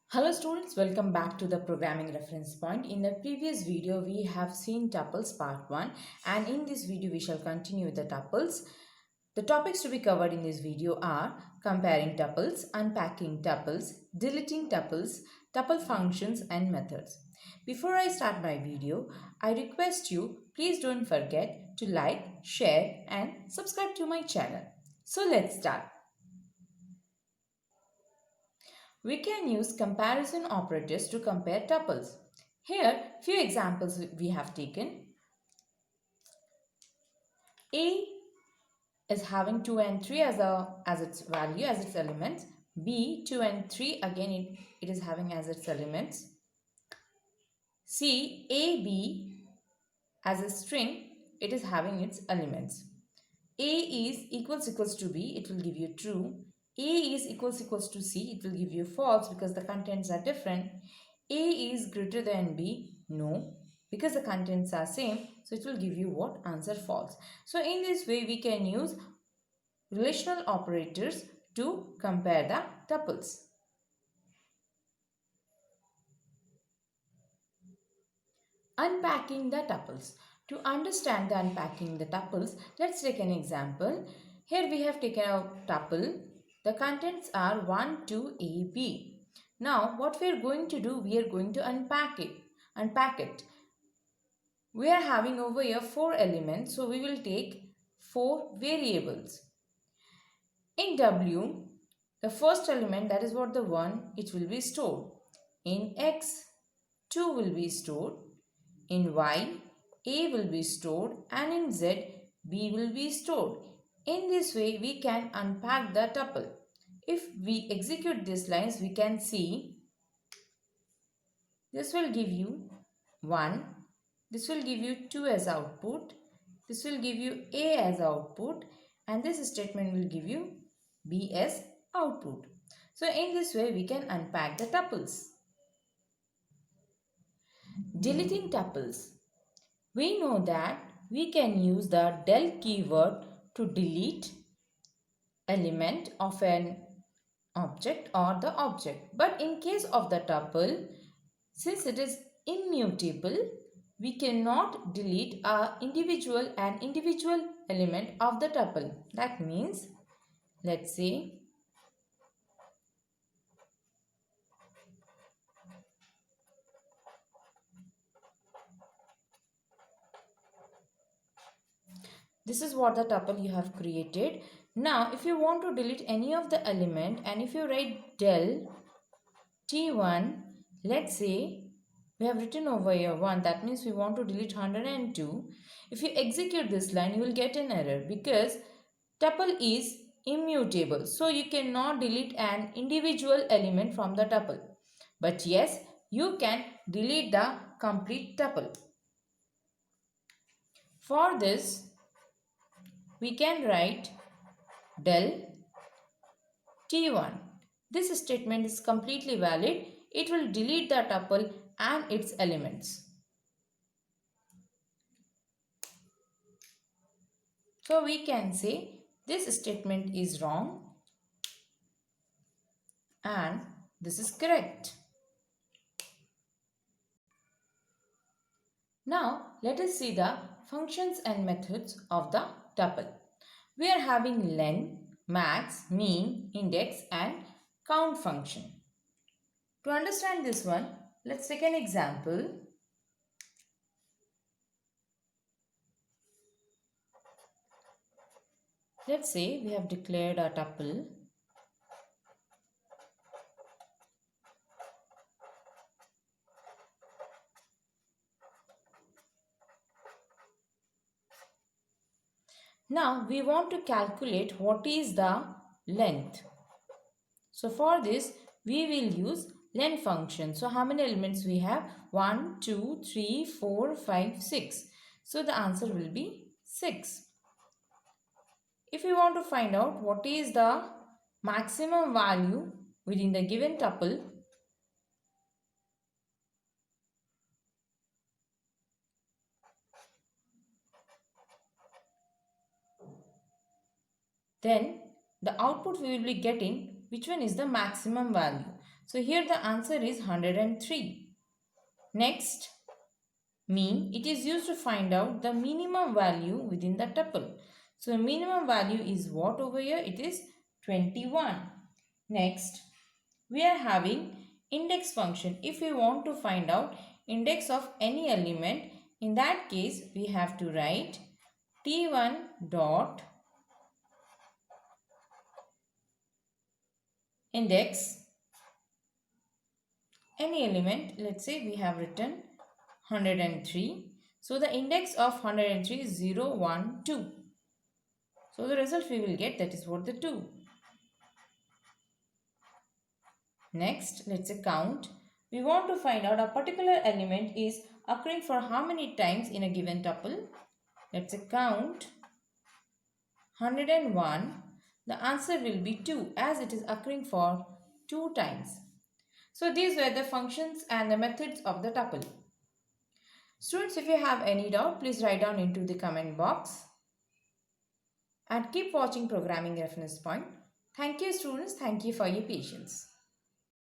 Hello students, welcome back to the programming reference point. In the previous video, we have seen tuples part 1 and in this video, we shall continue with the tuples. The topics to be covered in this video are comparing tuples, unpacking tuples, deleting tuples, tuple functions and methods. Before I start my video, I request you, please don't forget to like, share and subscribe to my channel. So let's start. We can use comparison operators to compare tuples. Here, few examples we have taken. A is having 2 and 3 as its value, as its elements. B, 2 and 3, again it is having as its elements. C, A, B as a string, it is having its elements. A is equals to B, it will give you true. A is equals to C, it will give you false because the contents are different. A is greater than B, no, because the contents are same, so it will give you what? Answer false. So in this way, we can use relational operators to compare the tuples. Unpacking the tuples. To understand the unpacking the tuples, let's take an example. Here we have taken a tuple. The contents are 1, 2, A, B. Now what we are going to do, we are going to unpack it. We are having over here 4 elements, so we will take 4 variables. In W, the first element, that is what the 1, it will be stored. In X, 2 will be stored. In Y, A will be stored, and in Z, B will be stored. In this way, we can unpack the tuple. If we execute these lines, we can see this will give you 1, this will give you 2 as output, this will give you A as output, and this statement will give you B as output. So in this way, we can unpack the tuples. Deleting tuples. We know that we can use the del keyword to delete element of an object or the object. But in case of the tuple, since it is immutable, we cannot delete an individual element of the tuple. That means, let's say, this is what the tuple you have created. Now, if you want to delete any of the element and if you write del T1, let's say we have written over here 1, that means we want to delete 102. If you execute this line, you will get an error because tuple is immutable. So you cannot delete an individual element from the tuple. But yes, you can delete the complete tuple. For this, we can write del T1. This statement is completely valid. It will delete the tuple and its elements. So we can say this statement is wrong and this is correct. Now let us see the functions and methods of the tuple. We are having len, max, mean, index and count function. To understand this one, let's take an example. Let's say we have declared a tuple . Now we want to calculate what is the length. So for this we will use len function. So how many elements we have? 1, 2, 3, 4, 5, 6. So the answer will be 6. If we want to find out what is the maximum value within the given tuple, then the output we will be getting which one is the maximum value. So here the answer is 103. Next, mean. It is used to find out the minimum value within the tuple. So minimum value is what over here? It is 21. Next, we are having index function. If we want to find out index of any element, in that case we have to write t1 dot index any element. Let's say we have written 103. So the index of 103 is 0, 1, 2. So the result we will get, that is what the 2. Next, let's say count. We want to find out a particular element is occurring for how many times in a given tuple. Let's say count 101. The answer will be 2 as it is occurring for 2 times. So these were the functions and the methods of the tuple. Students, if you have any doubt, please write down into the comment box. And keep watching Programming Reference Point. Thank you students. Thank you for your patience.